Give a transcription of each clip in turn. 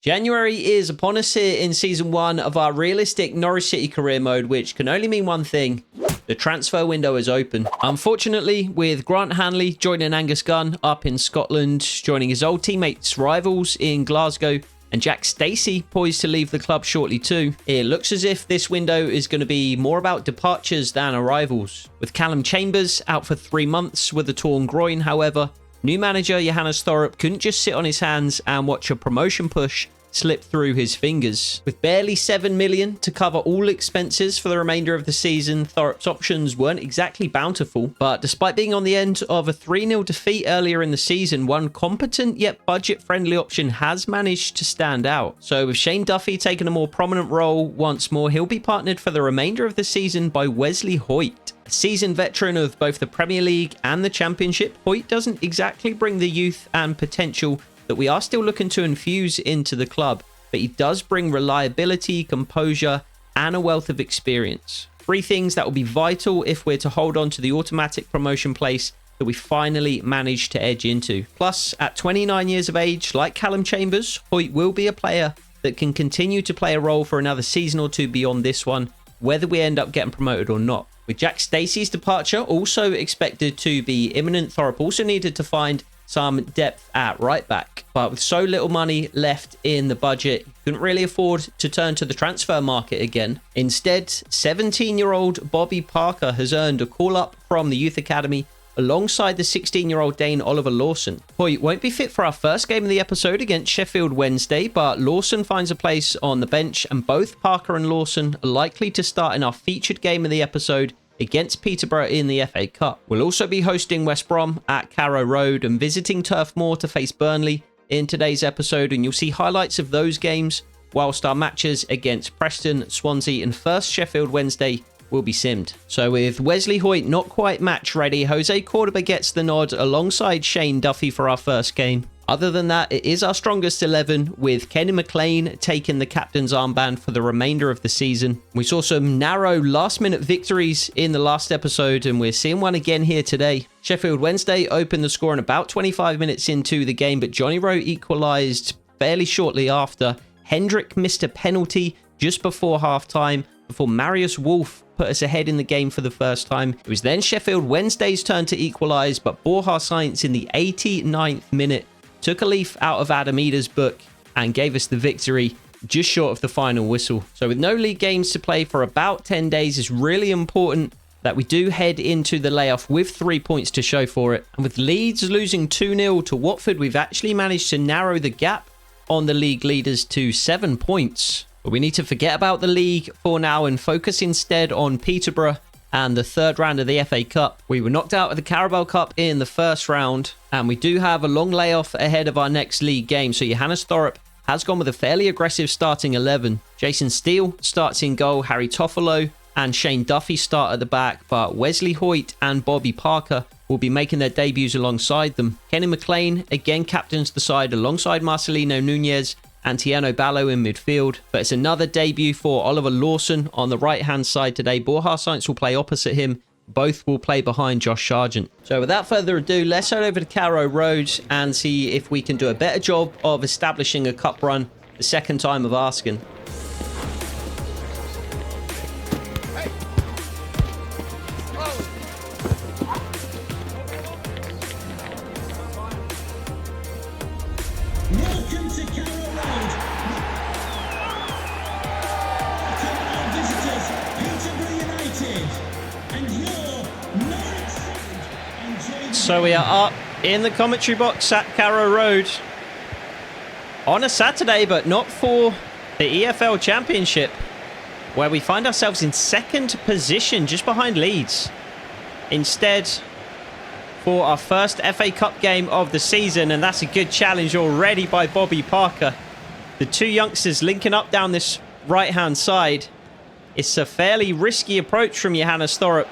January is upon us here in Season 1 of our realistic Norwich City career mode, which can only mean one thing. The transfer window is open. Unfortunately, with Grant Hanley joining Angus Gunn up in Scotland, joining his old teammates rivals in Glasgow, and Jack Stacey poised to leave the club shortly too, it looks as if this window is going to be more about departures than arrivals. With Callum Chambers out for 3 months with a torn groin, however, new manager Johannes Thorup couldn't just sit on his hands and watch a promotion push slip through his fingers. With barely 7 million to cover all expenses for the remainder of the season, Thorup's options weren't exactly bountiful, but despite being on the end of a 3-0 defeat earlier in the season, one competent yet budget-friendly option has managed to stand out. So with Shane Duffy taking a more prominent role once more, he'll be partnered for the remainder of the season by Wesley Hoyt. A seasoned veteran of both the Premier League and the Championship, Hoyt doesn't exactly bring the youth and potential that we are still looking to infuse into the club, but he does bring reliability, composure, and a wealth of experience. 3 things that will be vital if we're to hold on to the automatic promotion place that we finally managed to edge into. Plus, at 29 years of age, like Callum Chambers, Hoyt will be a player that can continue to play a role for another season or two beyond this one, whether we end up getting promoted or not. With Jack Stacey's departure also expected to be imminent, Thorup also needed to find some depth at right back, but with so little money left in the budget, he couldn't really afford to turn to the transfer market again. Instead, 17-year-old Bobby Parker has earned a call-up from the youth academy alongside the 16-year-old Dane Oliver Lawson. Hoyt won't be fit for our first game of the episode against Sheffield Wednesday, but Lawson finds a place on the bench, and both Parker and Lawson are likely to start in our featured game of the episode against Peterborough in the FA Cup. We'll also be hosting West Brom at Carrow Road and visiting Turf Moor to face Burnley in today's episode, and you'll see highlights of those games, whilst our matches against Preston, Swansea and first Sheffield Wednesday will be simmed. So with Wesley Hoyt not quite match ready, Jose Cordoba gets the nod alongside Shane Duffy for our first game. Other than that, it is our strongest 11, with Kenny McLean taking the captain's armband for the remainder of the season. We saw some narrow last-minute victories in the last episode, and we're seeing one again here today. Sheffield Wednesday opened the score in about 25 minutes into the game, but Johnny Rowe equalised fairly shortly after. Hendrick missed a penalty just before half-time, before Marius Wolf put us ahead in the game for the first time. It was then Sheffield Wednesday's turn to equalise, but Borja Sainz in the 89th minute took a leaf out of Adam Ida's book and gave us the victory just short of the final whistle. So with no league games to play for about 10 days, it's really important that we do head into the layoff with 3 points to show for it. And with Leeds losing 2-0 to Watford, we've actually managed to narrow the gap on the league leaders to 7 points. But we need to forget about the league for now and focus instead on Peterborough and the third round of the FA Cup. We were knocked out of the Carabao Cup in the first round, and we do have a long layoff ahead of our next league game. So Johannes Thorup has gone with a fairly aggressive starting 11. Jason Steele starts in goal, Harry Toffolo and Shane Duffy start at the back, but Wesley Hoyt and Bobby Parker will be making their debuts alongside them. Kenny McLean again captains the side alongside Marcelino Nunez and Tiano Ballo in midfield. But it's another debut for Oliver Lawson on the right-hand side today. Borja Sainz will play opposite him. Both will play behind Josh Sargent. So without further ado, let's head over to Carrow Road and see if we can do a better job of establishing a cup run the second time of asking. So we are up in the commentary box at Carrow Road on a Saturday, but not for the EFL Championship, where we find ourselves in second position just behind Leeds. Instead, for our first FA Cup game of the season, and that's a good challenge already by Bobby Parker. The two youngsters linking up down this right-hand side. It's a fairly risky approach from Johannes Thorup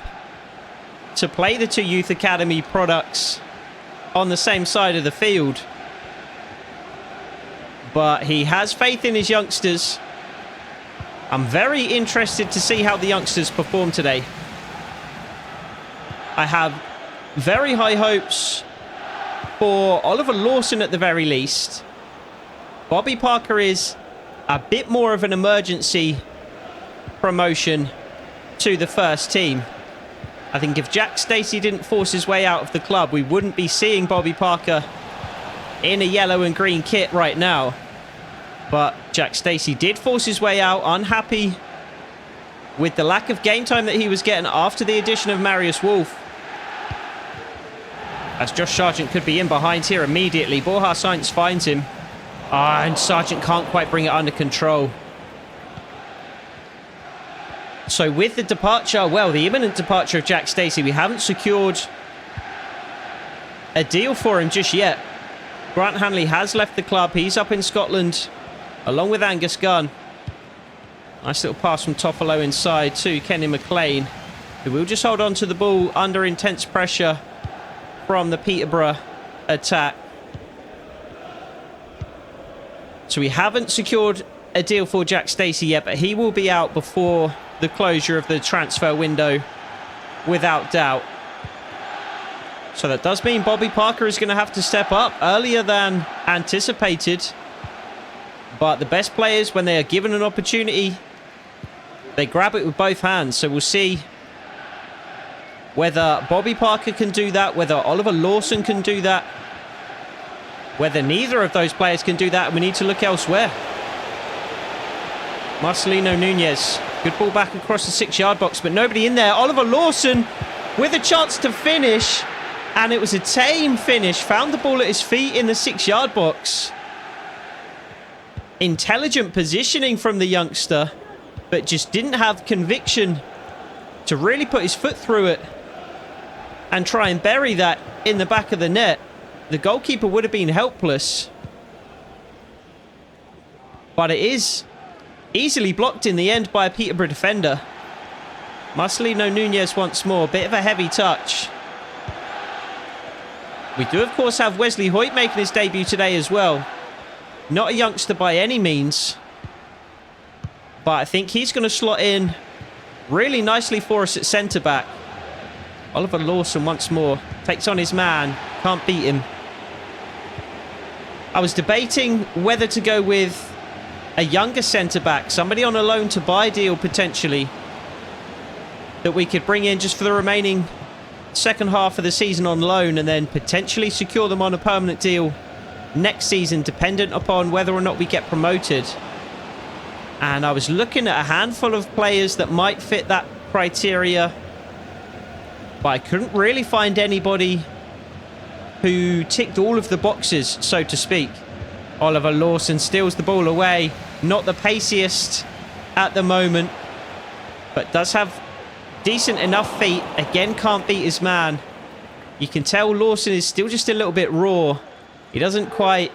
to play the two youth academy products on the same side of the field. But he has faith in his youngsters. I'm very interested to see how the youngsters perform today. I have very high hopes for Oliver Lawson at the very least. Bobby Parker is a bit more of an emergency promotion to the first team. I think if Jack Stacey didn't force his way out of the club, we wouldn't be seeing Bobby Parker in a yellow and green kit right now. But Jack Stacey did force his way out, unhappy with the lack of game time that he was getting after the addition of Marius Wolf. As Josh Sargent could be in behind here immediately. Borja Sainz finds him. And Sargent can't quite bring it under control. So with the departure, well, the imminent departure of Jack Stacey, we haven't secured a deal for him just yet. Grant Hanley has left the club. He's up in Scotland along with Angus Gunn. Nice little pass from Toffolo inside to Kenny McLean, who will just hold on to the ball under intense pressure from the Peterborough attack. So we haven't secured a deal for Jack Stacey yet, but he will be out before the closure of the transfer window, without doubt. So that does mean Bobby Parker is going to have to step up earlier than anticipated. But the best players, when they are given an opportunity, they grab it with both hands. So we'll see whether Bobby Parker can do that, whether Oliver Lawson can do that, whether neither of those players can do that, and we need to look elsewhere. Marcelino Nunez, good ball back across the 6-yard box, but nobody in there. Oliver Lawson with a chance to finish, and it was a tame finish. Found the ball at his feet in the 6-yard box. Intelligent positioning from the youngster, but just didn't have conviction to really put his foot through it and try and bury that in the back of the net. The goalkeeper would have been helpless. But it is easily blocked in the end by a Peterborough defender. Marcelino Nunez once more. Bit of a heavy touch. We do, of course, have Wesley Hoyt making his debut today as well. Not a youngster by any means. But I think he's going to slot in really nicely for us at centre-back. Oliver Lawson once more. Takes on his man. Can't beat him. I was debating whether to go with a younger centre-back. Somebody on a loan-to-buy deal, potentially, that we could bring in just for the remaining second half of the season on loan, and then potentially secure them on a permanent deal next season, dependent upon whether or not we get promoted. And I was looking at a handful of players that might fit that criteria, but I couldn't really find anybody who ticked all of the boxes, so to speak. Oliver Lawson steals the ball away. Not the paciest at the moment, but does have decent enough feet. Again, can't beat his man. You can tell Lawson is still just a little bit raw. He doesn't quite...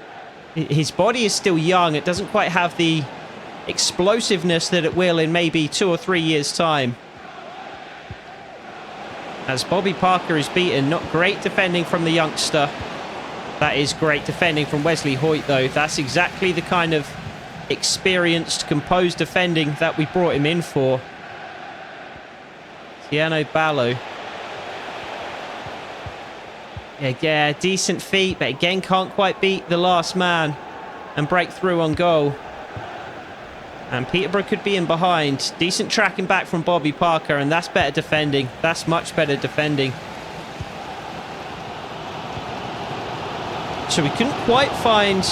His body is still young. It doesn't quite have the explosiveness that it will in maybe 2 or 3 years' time. As Bobby Parker is beaten. Not great defending from the youngster. That is great defending from Wesley Hoyt, though. That's exactly the kind of experienced, composed defending that we brought him in for. Tiano Ballo. Yeah, decent feet, but again can't quite beat the last man and break through on goal. And Peterborough could be in behind. Decent tracking back from Bobby Parker, and that's better defending. That's much better defending. So we couldn't quite find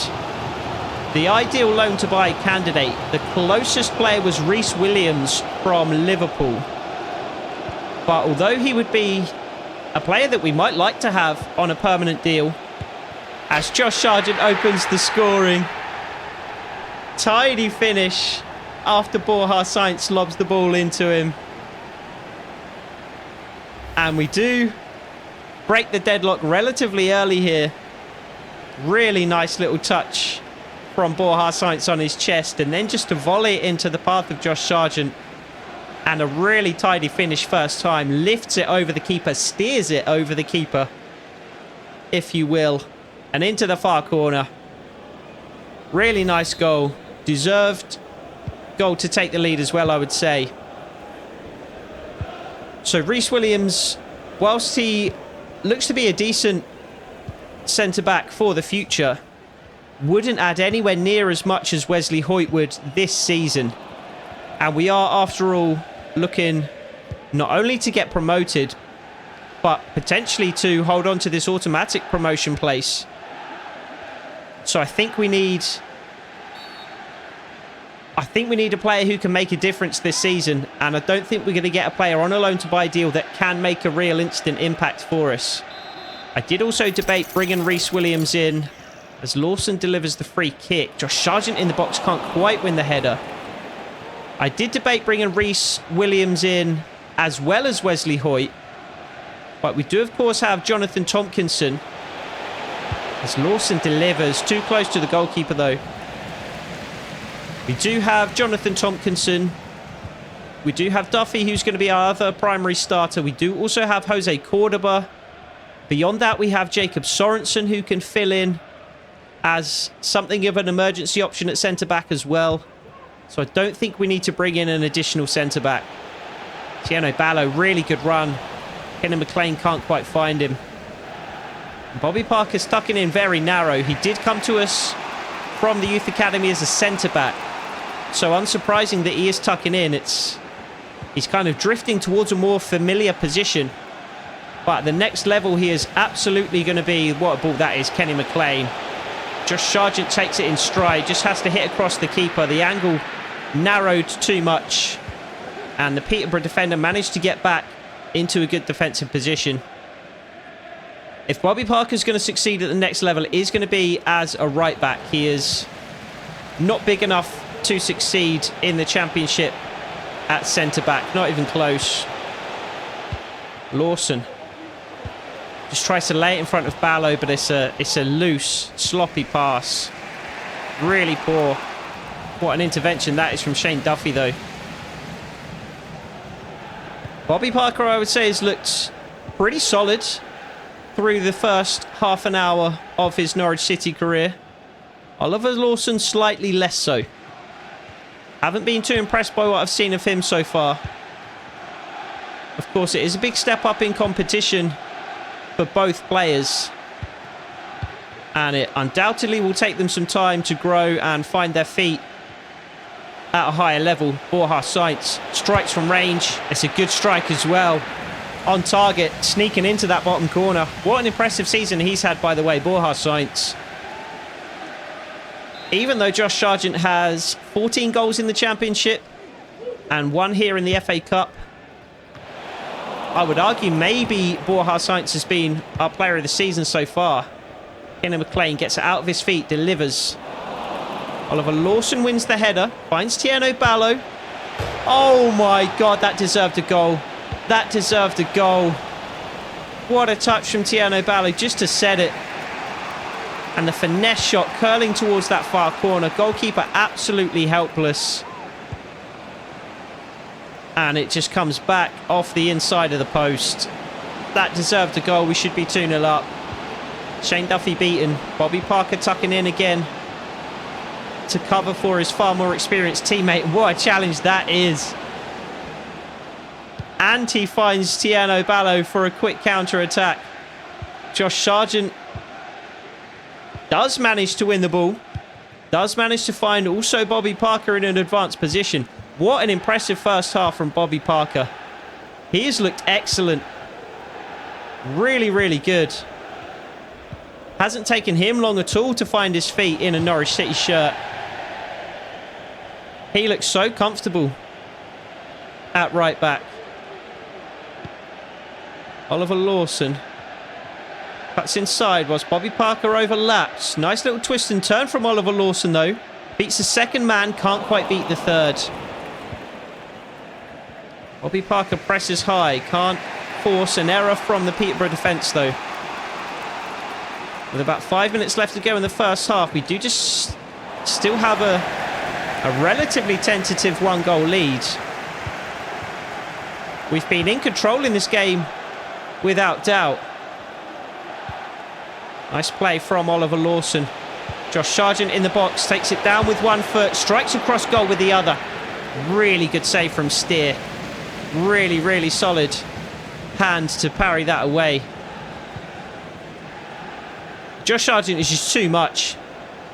the ideal loan-to-buy candidate. The closest player was Rhys Williams from Liverpool. But although he would be a player that we might like to have on a permanent deal, as Josh Sargent opens the scoring. Tidy finish after Borja Sainz lobs the ball into him. And we do break the deadlock relatively early here. Really nice little touch from Borja Sainz on his chest, and then just to volley it into the path of Josh Sargent. And a really tidy finish first time. Lifts it over the keeper, steers it over the keeper, if you will, and into the far corner. Really nice goal. Deserved goal to take the lead as well, I would say. So Rhys Williams, whilst he looks to be a decent centre-back for the future, wouldn't add anywhere near as much as Wesley Hoyt would this season. And we are, after all, looking not only to get promoted, but potentially to hold on to this automatic promotion place. So I think we need a player who can make a difference this season. And I don't think we're going to get a player on a loan to buy deal that can make a real instant impact for us. I did also debate bringing Reece Williams in as Lawson delivers the free kick. Josh Sargent in the box can't quite win the header. I did debate bringing Reece Williams in as well as Wesley Hoyt. But we do, of course, have Jonathan Tompkinson as Lawson delivers. Too close to the goalkeeper, though. We do have Jonathan Tompkinson. We do have Duffy, who's going to be our other primary starter. We do also have Jose Cordoba. Beyond that, we have Jacob Sorensen, who can fill in as something of an emergency option at centre-back as well. So I don't think we need to bring in an additional centre-back. Tiano Ballo, really good run. Kenny McLean can't quite find him. Bobby Parker's tucking in very narrow. He did come to us from the youth academy as a centre-back. So unsurprising that he is tucking in. He's kind of drifting towards a more familiar position. But at the next level, he is absolutely going to be... What a ball that is, Kenny McLean. Josh Sargent takes it in stride. Just has to hit across the keeper. The angle narrowed too much. And the Peterborough defender managed to get back into a good defensive position. If Bobby Parker's going to succeed at the next level, it is going to be as a right back. He is not big enough to succeed in the Championship at centre back. Not even close. Lawson just tries to lay it in front of Ballo, but it's a loose, sloppy pass. Really poor. What an intervention that is from Shane Duffy, though. Bobby Parker, I would say, has looked pretty solid through the first half an hour of his Norwich City career. Oliver Lawson slightly less so. Haven't been too impressed by what I've seen of him so far. Of course, it is a big step up in competition for both players. And it undoubtedly will take them some time to grow and find their feet at a higher level. Borja Sainz strikes from range. It's a good strike as well. On target, sneaking into that bottom corner. What an impressive season he's had, by the way, Borja Sainz. Even though Josh Sargent has 14 goals in the Championship and 1 here in the FA Cup, I would argue maybe Borja Sainz has been our player of the season so far. Kenny McLean gets it out of his feet, delivers. Oliver Lawson wins the header, finds Tiano Ballo. Oh my God, that deserved a goal. That deserved a goal. What a touch from Tiano Ballo just to set it. And the finesse shot curling towards that far corner. Goalkeeper absolutely helpless. And it just comes back off the inside of the post. That deserved a goal. We should be 2-0 up. Shane Duffy beaten. Bobby Parker tucking in again to cover for his far more experienced teammate. What a challenge that is. And he finds Tiano Ballo for a quick counter-attack. Josh Sargent does manage to win the ball. Does manage to find also Bobby Parker in an advanced position. What an impressive first half from Bobby Parker. He has looked excellent. Really, really good. Hasn't taken him long at all to find his feet in a Norwich City shirt. He looks so comfortable at right back. Oliver Lawson cuts inside whilst Bobby Parker overlaps. Nice little twist and turn from Oliver Lawson, though. Beats the second man, can't quite beat the third. Bobby Parker presses high, can't force an error from the Peterborough defence, though. With about 5 minutes left to go in the first half, we do just still have a relatively tentative 1-goal lead. We've been in control in this game, without doubt. Nice play from Oliver Lawson. Josh Sargent in the box, takes it down with 1 foot, strikes across goal with the other. Really good save from Steer. Really, really solid hand to parry that away. Josh Sargent is just too much.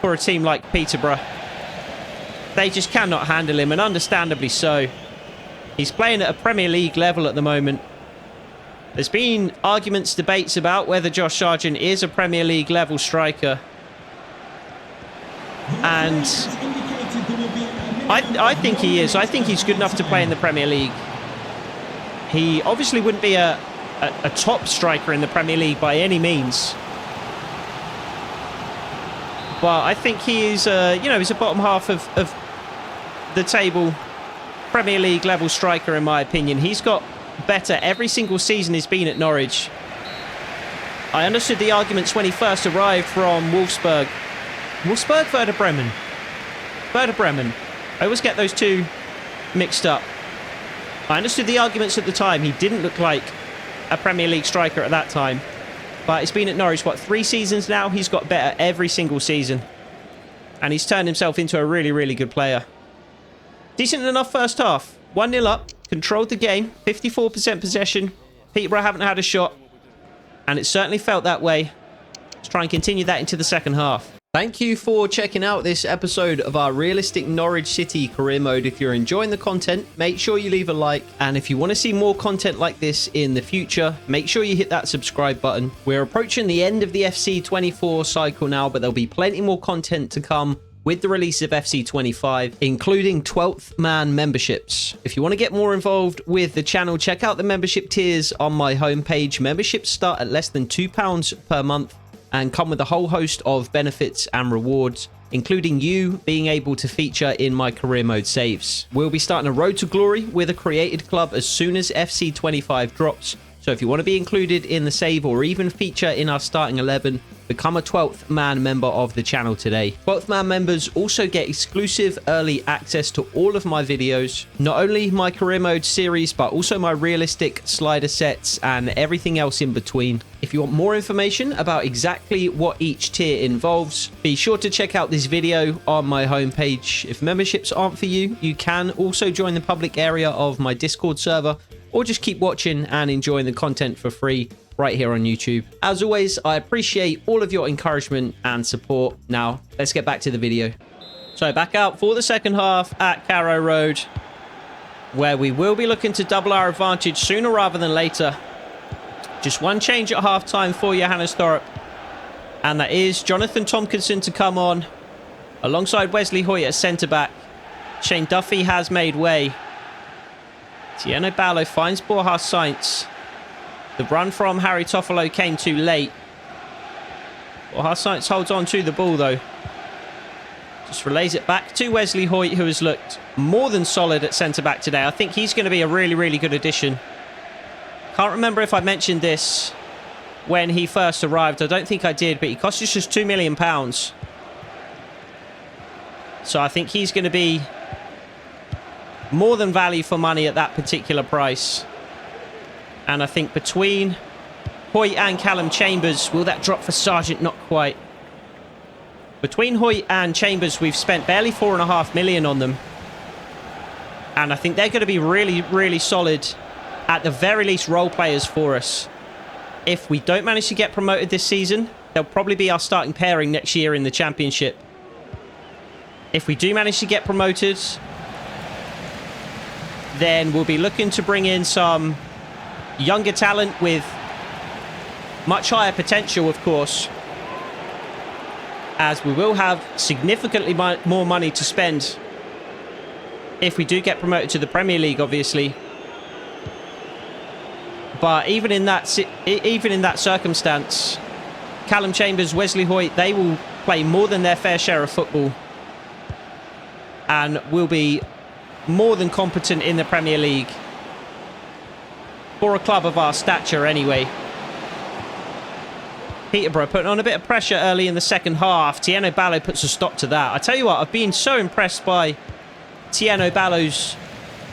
for a team like Peterborough. They just cannot handle him, and understandably so. He's playing at a Premier League level at the moment. There's been arguments, debates about whether Josh Sargent is a Premier League level striker. And I think he is. I think he's good enough to play in the Premier League. He obviously wouldn't be a top striker in the Premier League by any means. But I think he is, you know, he's a bottom half of the table Premier League level striker, in my opinion. He's got better every single season he's been at Norwich. I understood the arguments when he first arrived from Wolfsburg. Wolfsburg, Werder Bremen. Werder Bremen. I always get those two mixed up. I understood the arguments at the time. He didn't look like a Premier League striker at that time. But he's been at Norwich, what, 3 seasons now? He's got better every single season. And he's turned himself into a really, really good player. Decent enough first half. 1-0 up. Controlled the game. 54% possession. Peterborough haven't had a shot. And it certainly felt that way. Let's try and continue that into the second half. Thank you for checking out this episode of our realistic Norwich City career mode. If you're enjoying the content, make sure you leave a like. And if you want to see more content like this in the future, make sure you hit that subscribe button. We're approaching the end of the FC24 cycle now, but there'll be plenty more content to come with the release of FC25, including 12th man memberships. If you want to get more involved with the channel, check out the membership tiers on my homepage. Memberships start at less than £2 per month and come with a whole host of benefits and rewards, including you being able to feature in my career mode saves. We'll be starting a road to glory with a created club as soon as FC25 drops. So if you want to be included in the save or even feature in our starting 11, become a 12th man member of the channel today. 12th man members also get exclusive early access to all of my videos, not only my career mode series, but also my realistic slider sets and everything else in between. If you want more information about exactly what each tier involves, be sure to check out this video on my homepage. If memberships aren't for you, you can also join the public area of my Discord server, or just keep watching and enjoying the content for free right here on YouTube. As always, I appreciate all of your encouragement and support. Now, let's get back to the video. So back out for the second half at Carrow Road, where we will be looking to double our advantage sooner rather than later. Just one change at half-time for Johannes Thorup, and that is Jonathan Tompkinson to come on alongside Wesley Hoyt at centre-back. Shane Duffy has made way. Tieno Ballo finds Borja Sainz. The run from Harry Toffolo came too late. Borja Sainz holds on to the ball though. Just relays it back to Wesley Hoyt, who has looked more than solid at centre-back today. I think he's going to be a really, really good addition. Can't remember if I mentioned this when he first arrived. I don't think I did, but he cost us just £2 million. So I think he's going to be more than value for money at that particular price. And I think between Hoyt and Callum Chambers, will that drop for Sargent? Not quite. Between Hoyt and Chambers, we've spent barely £4.5 million on them. And I think they're going to be really, really solid, at the very least, role players for us. If we don't manage to get promoted this season, they'll probably be our starting pairing next year in the Championship. If we do manage to get promoted, then we'll be looking to bring in some younger talent with much higher potential, of course, as we will have significantly more money to spend if we do get promoted to the Premier League, obviously. But even in that circumstance, Callum Chambers, Wesley Hoyt, they will play more than their fair share of football and will be more than competent in the Premier League for a club of our stature anyway. Peterborough putting on a bit of pressure early in the second half. Tieno Ballo puts a stop to that. I tell you what, I've been so impressed by Tieno Ballo's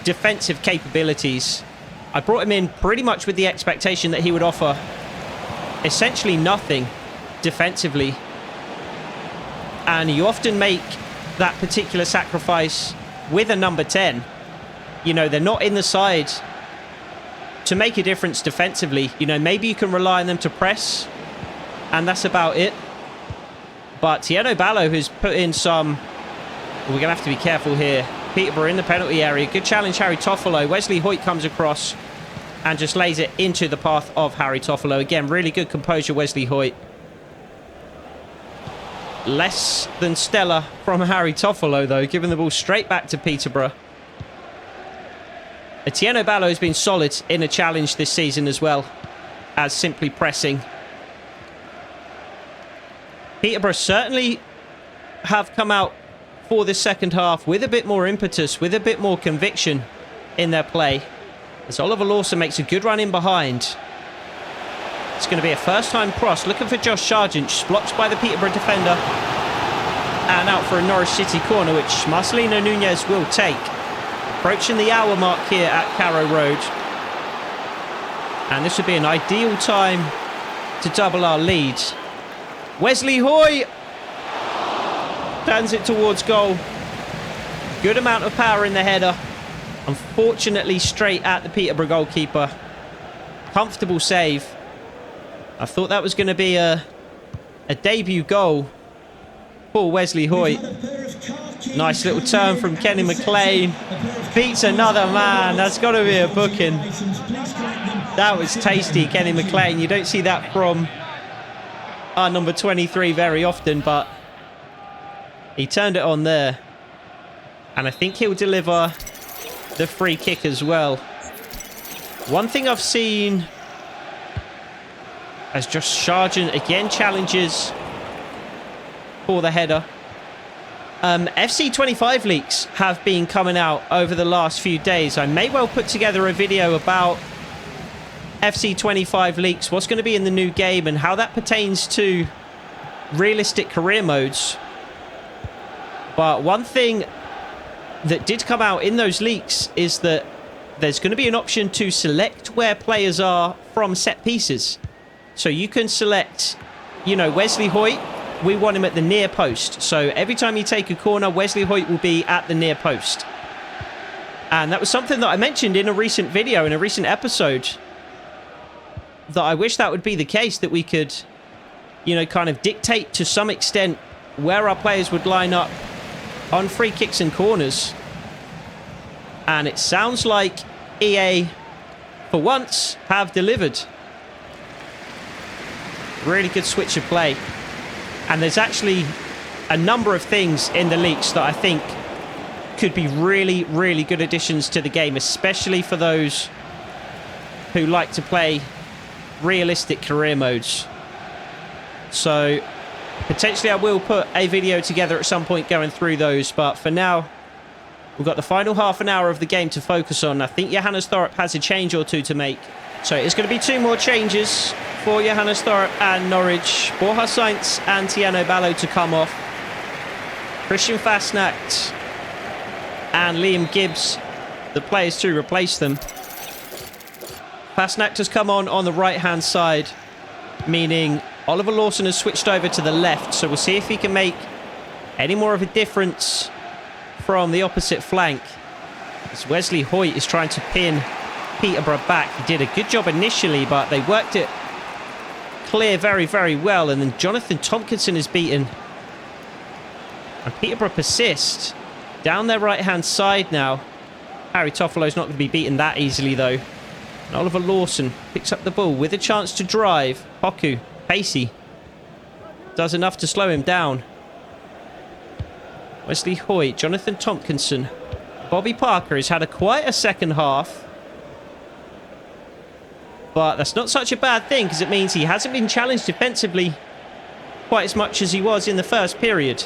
defensive capabilities. I brought him in pretty much with the expectation that he would offer essentially nothing defensively. And you often make that particular sacrifice with a number 10. You know, they're not in the side to make a difference defensively. You know, maybe you can rely on them to press, and that's about it. But Tieno Ballo has put in some... We're going to have to be careful here. Peterborough in the penalty area. Good challenge, Harry Toffolo. Wesley Hoyt comes across and just lays it into the path of Harry Toffolo. Again, really good composure, Wesley Hoyt. Less than stellar from Harry Toffolo, though, giving the ball straight back to Peterborough. Tieno Ballo has been solid in a challenge this season as well as simply pressing. Peterborough certainly have come out for the second half with a bit more impetus, with a bit more conviction in their play. As Oliver Lawson makes a good run in behind. It's going to be a first-time cross. Looking for Josh Sargent. Just blocked by the Peterborough defender. And out for a Norwich City corner, which Marcelino Nunez will take. Approaching the hour mark here at Carrow Road. And this would be an ideal time to double our lead. Wesley Hoyt turns it towards goal. Good amount of power in the header. Unfortunately, straight at the Peterborough goalkeeper. Comfortable save. I thought that was going to be a debut goal for Wesley Hoyt. Nice little turn from Kenny McLean. Beats another man. That's got to be a booking. That was tasty, Kenny McLean. You don't see that from our number 23 very often, but he turned it on there. And I think he'll deliver the free kick as well. One thing I've seen as Josh Sargent again challenges for the header. FC 25 leaks have been coming out over the last few days. I may well put together a video about FC 25 leaks, what's going to be in the new game and how that pertains to realistic career modes. But one thing that did come out in those leaks is that there's going to be an option to select where players are from set pieces. So you can select, you know, Wesley Hoyt, we want him at the near post. So every time you take a corner, Wesley Hoyt will be at the near post. And that was something that I mentioned in a recent video, in a recent episode, that I wish that would be the case, that we could, you know, kind of dictate to some extent where our players would line up on free kicks and corners. And it sounds like EA, for once, have delivered. Really good switch of play. And there's actually a number of things in the leaks that I think could be really, really good additions to the game, especially for those who like to play realistic career modes. So potentially I will put a video together at some point going through those, but for now we've got the final half an hour of the game to focus on. I think Johannes Thorup has a change or two to make. So it's going to be two more changes for Johannes Thorup and Norwich. Borja Sainz and Tieno Ballo to come off. Christian Fastnacht and Liam Gibbs, the players to replace them. Fastnacht has come on the right-hand side, meaning Oliver Lawson has switched over to the left. So we'll see if he can make any more of a difference from the opposite flank. As Wesley Hoyt is trying to pin Peterborough back. He did a good job initially, but they worked it clear very, very well. And then Jonathan Tompkinson is beaten. And Peterborough persist down their right-hand side now. Harry Toffolo's not going to be beaten that easily, though. And Oliver Lawson picks up the ball with a chance to drive. Hoku, pacey, does enough to slow him down. Wesley Hoyt, Jonathan Tompkinson. Bobby Parker has had quite a second half. But that's not such a bad thing, because it means he hasn't been challenged defensively quite as much as he was in the first period.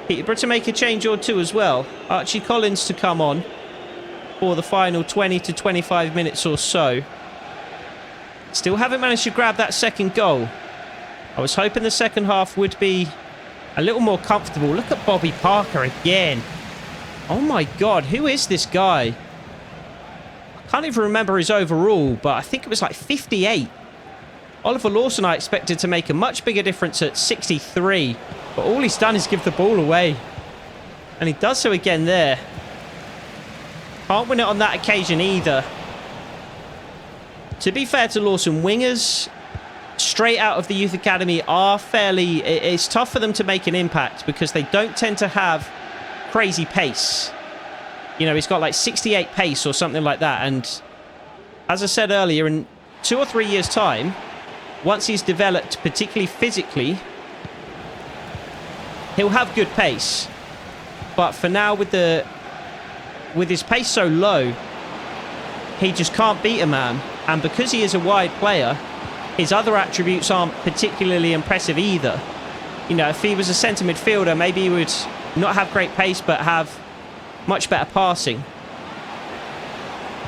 Peterborough to make a change or two as well. Archie Collins to come on for the final 20 to 25 minutes or so. Still haven't managed to grab that second goal. I was hoping the second half would be a little more comfortable. Look at Bobby Parker again. Oh my God, who is this guy? I can't even remember his overall, but I think it was like 58. Oliver Lawson I expected to make a much bigger difference at 63. But all he's done is give the ball away. And he does so again there. Can't win it on that occasion either. To be fair to Lawson, wingers straight out of the youth academy are fairly... It's tough for them to make an impact because they don't tend to have crazy pace. You know, he's got like 68 pace or something like that. And as I said earlier, in 2 or 3 years' time, once he's developed, particularly physically, he'll have good pace. But for now, with his pace so low, he just can't beat a man. And because he is a wide player, his other attributes aren't particularly impressive either. You know, if he was a centre midfielder, maybe he would not have great pace, but have much better passing.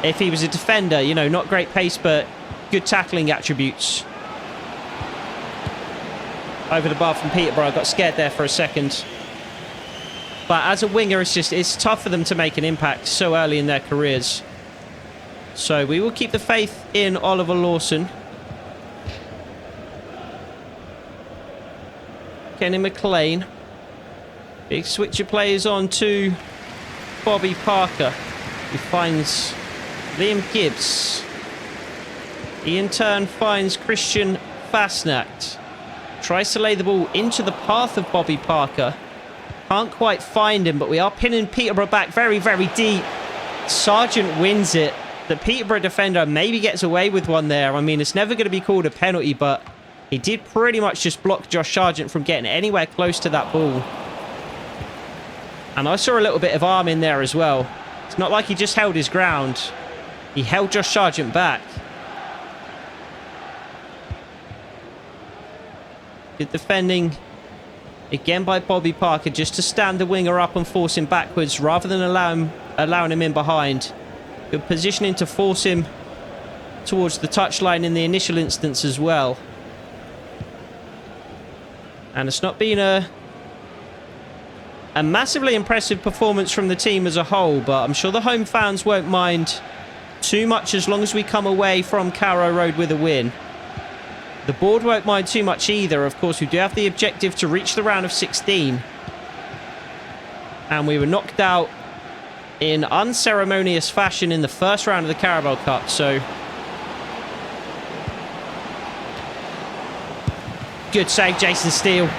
If he was a defender, you know, not great pace, but good tackling attributes. Over the bar from Peterborough. I got scared there for a second. But as a winger, it's tough for them to make an impact so early in their careers. So we will keep the faith in Oliver Lawson. Kenny McLean. Big switcher players on to Bobby Parker, who finds Liam Gibbs. He in turn finds Christian Fasnacht. Tries to lay the ball into the path of Bobby Parker. Can't quite find him, but we are pinning Peterborough back very, very deep. Sargent wins it. The Peterborough defender maybe gets away with one there. I mean, it's never going to be called a penalty, but he did pretty much just block Josh Sargent from getting anywhere close to that ball. And I saw a little bit of arm in there as well. It's not like he just held his ground. He held Josh Sargent back. Good defending again by Bobby Parker, just to stand the winger up and force him backwards rather than allowing him in behind. Good positioning to force him towards the touchline in the initial instance as well. And it's not been a massively impressive performance from the team as a whole, but I'm sure the home fans won't mind too much as long as we come away from Carrow Road with a win. The board won't mind too much either. Of course, we do have the objective to reach the round of 16. And we were knocked out in unceremonious fashion in the first round of the Carabao Cup, so... Good save, Jason Steele.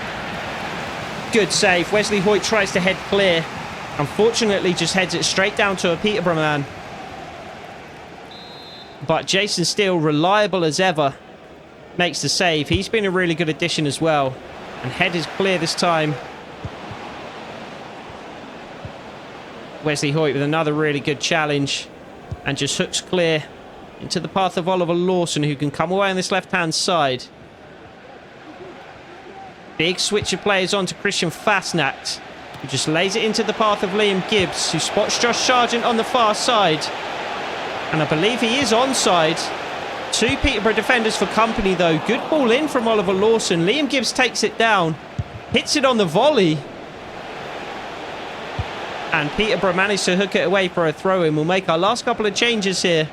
Good save. Wesley Hoyt tries to head clear. Unfortunately, just heads it straight down to a Peterborough man. But Jason Steele, reliable as ever, makes the save. He's been a really good addition as well. And head is clear this time. Wesley Hoyt with another really good challenge. And just hooks clear into the path of Oliver Lawson, who can come away on this left-hand side. Big switch of players on to Christian Fasnacht, who just lays it into the path of Liam Gibbs, who spots Josh Sargent on the far side. And I believe he is onside. 2 Peterborough defenders for company, though. Good ball in from Oliver Lawson. Liam Gibbs takes it down. Hits it on the volley. And Peterborough managed to hook it away for a throw-in. We'll make our last couple of changes here,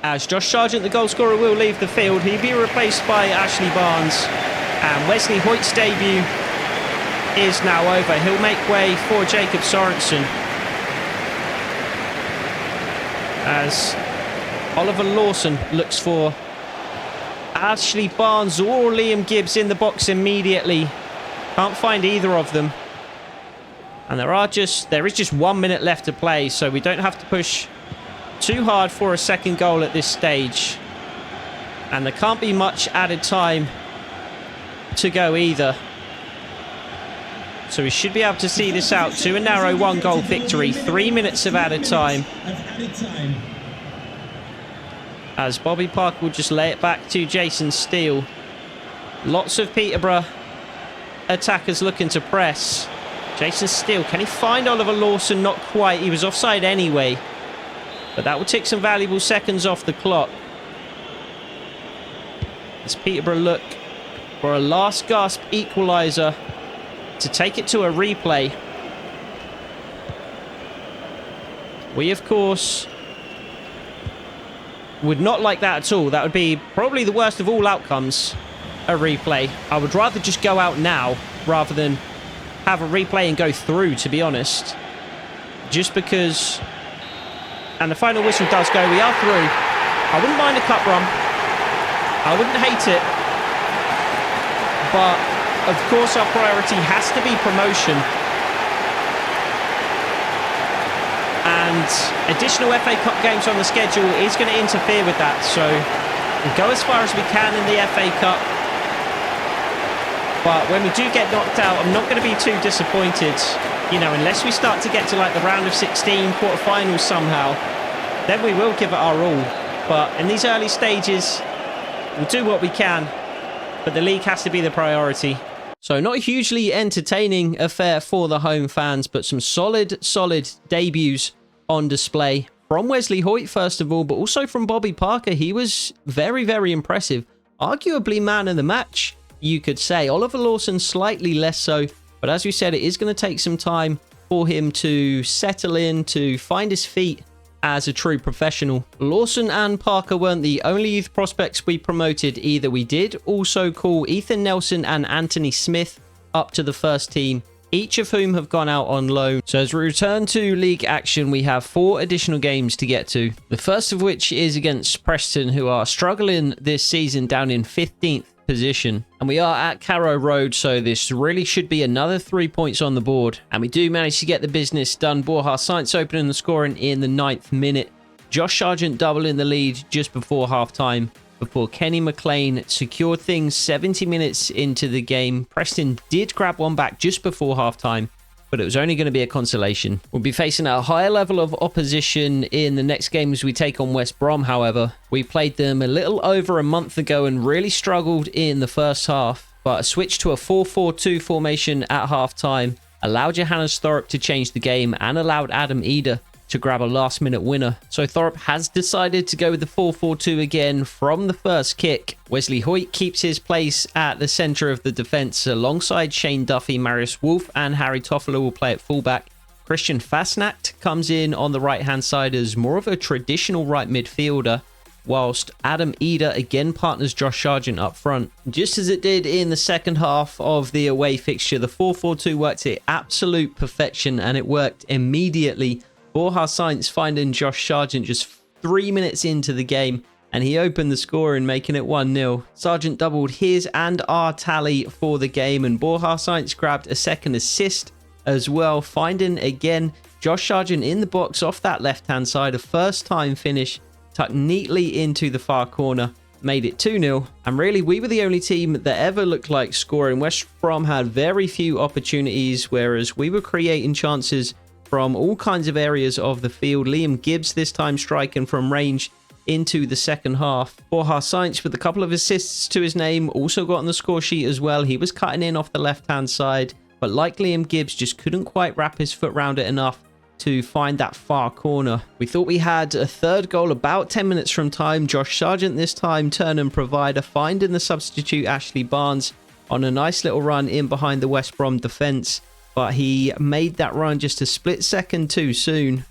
as Josh Sargent, the goal scorer, will leave the field. He'll be replaced by Ashley Barnes. And Wesley Hoyt's debut is now over. He'll make way for Jacob Sorensen, as Oliver Lawson looks for Ashley Barnes or Liam Gibbs in the box immediately. Can't find either of them. And there is just 1 minute left to play, so we don't have to push too hard for a second goal at this stage. And there can't be much added time to go either. So we should be able to see this out to a narrow 1-goal victory. 3 minutes of added time. As Bobby Parker will just lay it back to Jason Steele. Lots of Peterborough attackers looking to press. Jason Steele, can he find Oliver Lawson? Not quite. He was offside anyway. But that will take some valuable seconds off the clock. As Peterborough look for a last gasp equaliser to take it to a replay. We, of course, would not like that at all. That would be probably the worst of all outcomes, a replay. I would rather just go out now rather than have a replay and go through, to be honest. Just because... And the final whistle does go. We are through. I wouldn't mind a cup run. I wouldn't hate it. But, of course, our priority has to be promotion. And additional FA Cup games on the schedule is going to interfere with that. So we'll go as far as we can in the FA Cup. But when we do get knocked out, I'm not going to be too disappointed. You know, unless we start to get to like the round of 16 quarterfinals somehow, then we will give it our all. But in these early stages, we'll do what we can. But the league has to be the priority. So not a hugely entertaining affair for the home fans, but some solid debuts on display. From Wesley Hoyt, first of all, but also from Bobby Parker. He was very, very impressive. Arguably man of the match, you could say. Oliver Lawson slightly less so. But as we said, it is going to take some time for him to settle in, to find his feet as a true professional. Lawson and Parker weren't the only youth prospects we promoted either. We did also call Ethan Nelson and Anthony Smith up to the first team, each of whom have gone out on loan. So as we return to league action, we have 4 additional games to get to. The first of which is against Preston, who are struggling this season down in 15th position. And we are at Carrow Road, so this really should be another 3 points on the board. And we do manage to get the business done. Borja Sainz opening the scoring in the 9th minute. Josh Sargent doubling the lead just before half-time, before Kenny McLean secured things 70 minutes into the game. Preston did grab one back just before half-time, but it was only going to be a consolation. We'll be facing a higher level of opposition in the next games we take on West Brom, however. We played them a little over a month ago and really struggled in the first half, but a switch to a 4-4-2 formation at half-time allowed Johannes Thorup to change the game and allowed Adam Eder to grab a last-minute winner. So Thorup has decided to go with the 4-4-2 again from the first kick. Wesley Hoyt keeps his place at the centre of the defence alongside Shane Duffy. Marius Wolf and Harry Toffolo will play at fullback. Christian Fasnacht comes in on the right-hand side as more of a traditional right midfielder, whilst Adam Eder again partners Josh Sargent up front. Just as it did in the second half of the away fixture, the 4-4-2 worked to absolute perfection, and it worked immediately. Borja Sainz finding Josh Sargent just 3 minutes into the game, and he opened the score in making it 1-0. Sargent doubled his and our tally for the game, and Borja Sainz grabbed a second assist as well, finding again Josh Sargent in the box off that left-hand side. A first-time finish tucked neatly into the far corner, made it 2-0. And really, we were the only team that ever looked like scoring. West Brom had very few opportunities, whereas we were creating chances from all kinds of areas of the field. Liam Gibbs this time striking from range into the second half. Borja Sainz with a couple of assists to his name also got on the score sheet as well. He was cutting in off the left-hand side, but like Liam Gibbs, just couldn't quite wrap his foot around it enough to find that far corner. We thought we had a third goal about 10 minutes from time. Josh Sargent this time turn and provider, finding the substitute Ashley Barnes on a nice little run in behind the West Brom defence. But he made that run just a split second too soon,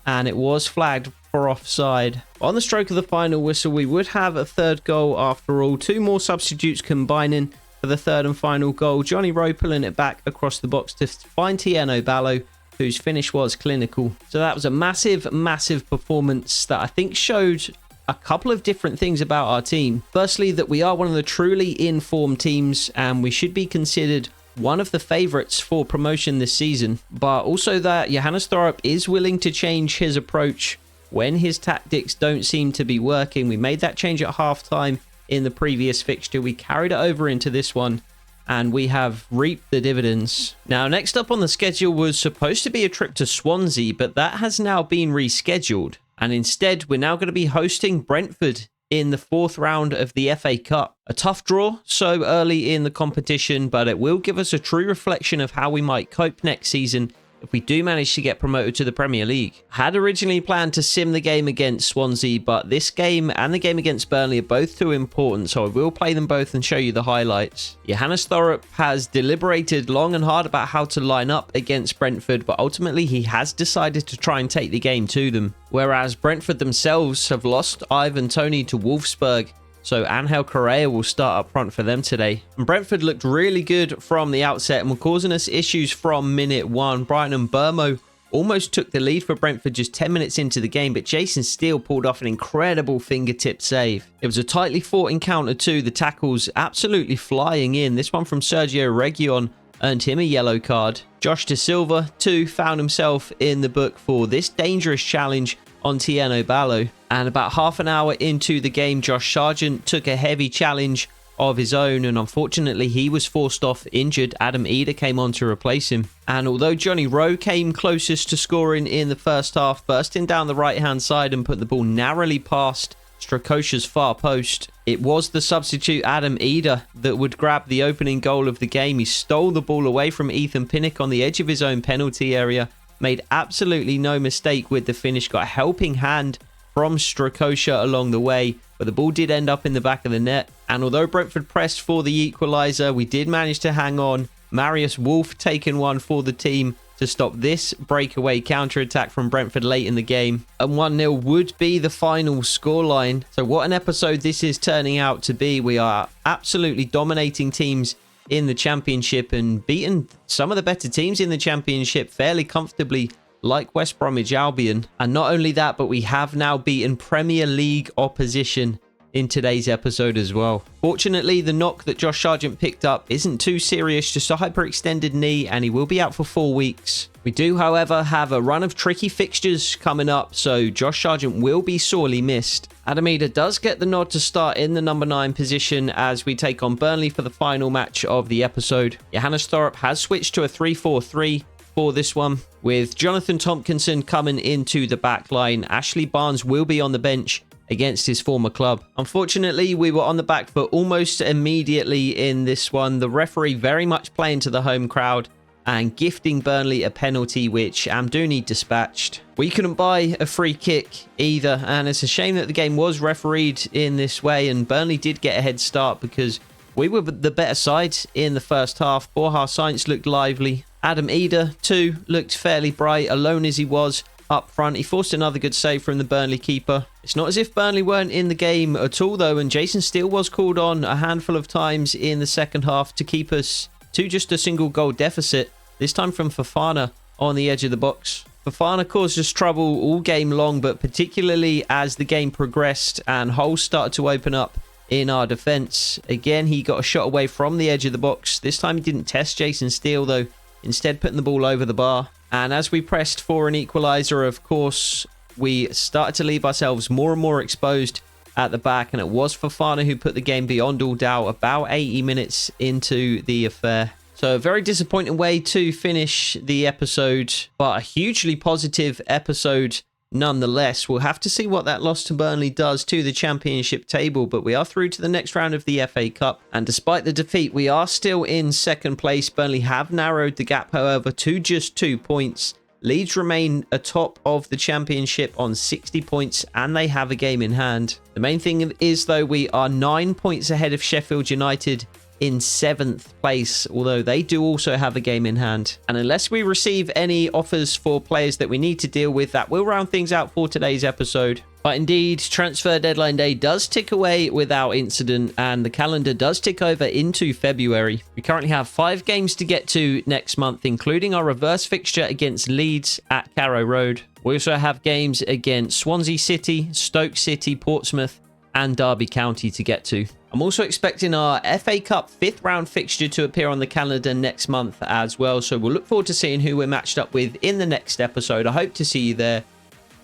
and it was flagged for offside. On the stroke of the final whistle, we would have a third goal after all. 2 more substitutes combining for the third and final goal. Johnny Rowe pulling it back across the box to find Tieno Ballo, whose finish was clinical. So that was a massive performance that I think showed a couple of different things about our team. Firstly, that we are one of the truly informed teams, and we should be considered one of the favourites for promotion this season, but also that Johannes Thorup is willing to change his approach when his tactics don't seem to be working. We made that change at half-time in the previous fixture. We carried it over into this one, and we have reaped the dividends. Now, next up on the schedule was supposed to be a trip to Swansea, but that has now been rescheduled, and instead we're now going to be hosting Brentford in the 4th round of the FA Cup. A tough draw so early in the competition, but it will give us a true reflection of how we might cope next season if we do manage to get promoted to the Premier League. I had originally planned to sim the game against Swansea, but this game and the game against Burnley are both too important, so I will play them both and show you the highlights. Johannes Thorup has deliberated long and hard about how to line up against Brentford, but ultimately he has decided to try and take the game to them. Whereas Brentford themselves have lost Ivan Toney to Wolfsburg, so Angel Correa will start up front for them today. And Brentford looked really good from the outset and were causing us issues from minute 1. Brighton and Burmo almost took the lead for Brentford just 10 minutes into the game, but Jason Steele pulled off an incredible fingertip save. It was a tightly fought encounter too, the tackles absolutely flying in. This one from Sergio Reguilon earned him a yellow card. Josh De Silva too found himself in the book for this dangerous challenge on Tieno Ballo. And about half an hour into the game, Josh Sargent took a heavy challenge of his own, and unfortunately he was forced off injured. Adam Eder came on to replace him. And although Johnny Rowe came closest to scoring in the first half, bursting down the right hand side and put the ball narrowly past Strakosha's far post, it was the substitute Adam Eder that would grab the opening goal of the game. He stole the ball away from Ethan Pinnock on the edge of his own penalty area, made absolutely no mistake with the finish, got a helping hand from Strakosha along the way, but the ball did end up in the back of the net. And although Brentford pressed for the equaliser, we did manage to hang on. Marius Wolf taking one for the team to stop this breakaway counter-attack from Brentford late in the game. And 1-0 would be the final scoreline. So what an episode this is turning out to be. We are absolutely dominating teams in the Championship and beaten some of the better teams in the Championship fairly comfortably, like West Bromwich Albion. And not only that, but we have now beaten Premier League opposition in today's episode as well. Fortunately, the knock that Josh Sargent picked up isn't too serious, just a hyperextended knee, and he will be out for 4 weeks. We do, however, have a run of tricky fixtures coming up, so Josh Sargent will be sorely missed. Adam Eder does get the nod to start in the number 9 position as we take on Burnley for the final match of the episode. Johannes Thorup has switched to a 3-4-3 for this one, with Jonathan Tompkinson coming into the back line. Ashley Barnes will be on the bench against his former club. Unfortunately, we were on the back foot almost immediately in this one. The referee very much playing to the home crowd and gifting Burnley a penalty, which Amdouni dispatched. We couldn't buy a free kick either, and it's a shame that the game was refereed in this way, and Burnley did get a head start because we were the better side in the first half. Borja Sainz looked lively. Adam Eder, too, looked fairly bright, alone as he was up front. He forced another good save from the Burnley keeper. It's not as if Burnley weren't in the game at all, though, and Jason Steele was called on a handful of times in the second half to keep us to just a single goal deficit, this time from Fofana on the edge of the box. Fofana caused us trouble all game long, but particularly as the game progressed and holes started to open up in our defence. Again, he got a shot away from the edge of the box. This time he didn't test Jason Steele, though, instead putting the ball over the bar. And as we pressed for an equaliser, of course, we started to leave ourselves more and more exposed at the back, and it was Fofana who put the game beyond all doubt about 80 minutes into the affair. So a very disappointing way to finish the episode, but a hugely positive episode nonetheless. We'll have to see what that loss to Burnley does to the Championship table, but we are through to the next round of the FA Cup, and despite the defeat, we are still in second place. Burnley have narrowed the gap, however, to just 2 points. Leeds remain atop of the Championship on 60 points, and they have a game in hand. The main thing is, though, we are 9 points ahead of Sheffield United in 7th place, although they do also have a game in hand. And unless we receive any offers for players that we need to deal with, that will round things out for today's episode. But indeed, transfer deadline day does tick away without incident, and the calendar does tick over into February. We currently have 5 games to get to next month, including our reverse fixture against Leeds at Carrow Road. We also have games against Swansea City, Stoke City, Portsmouth, and Derby County to get to. I'm also expecting our FA Cup 5th round fixture to appear on the calendar next month as well, so we'll look forward to seeing who we're matched up with in the next episode. I hope to see you there.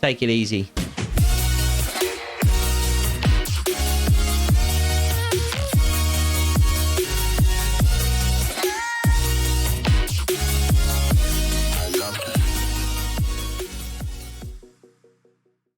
Take it easy.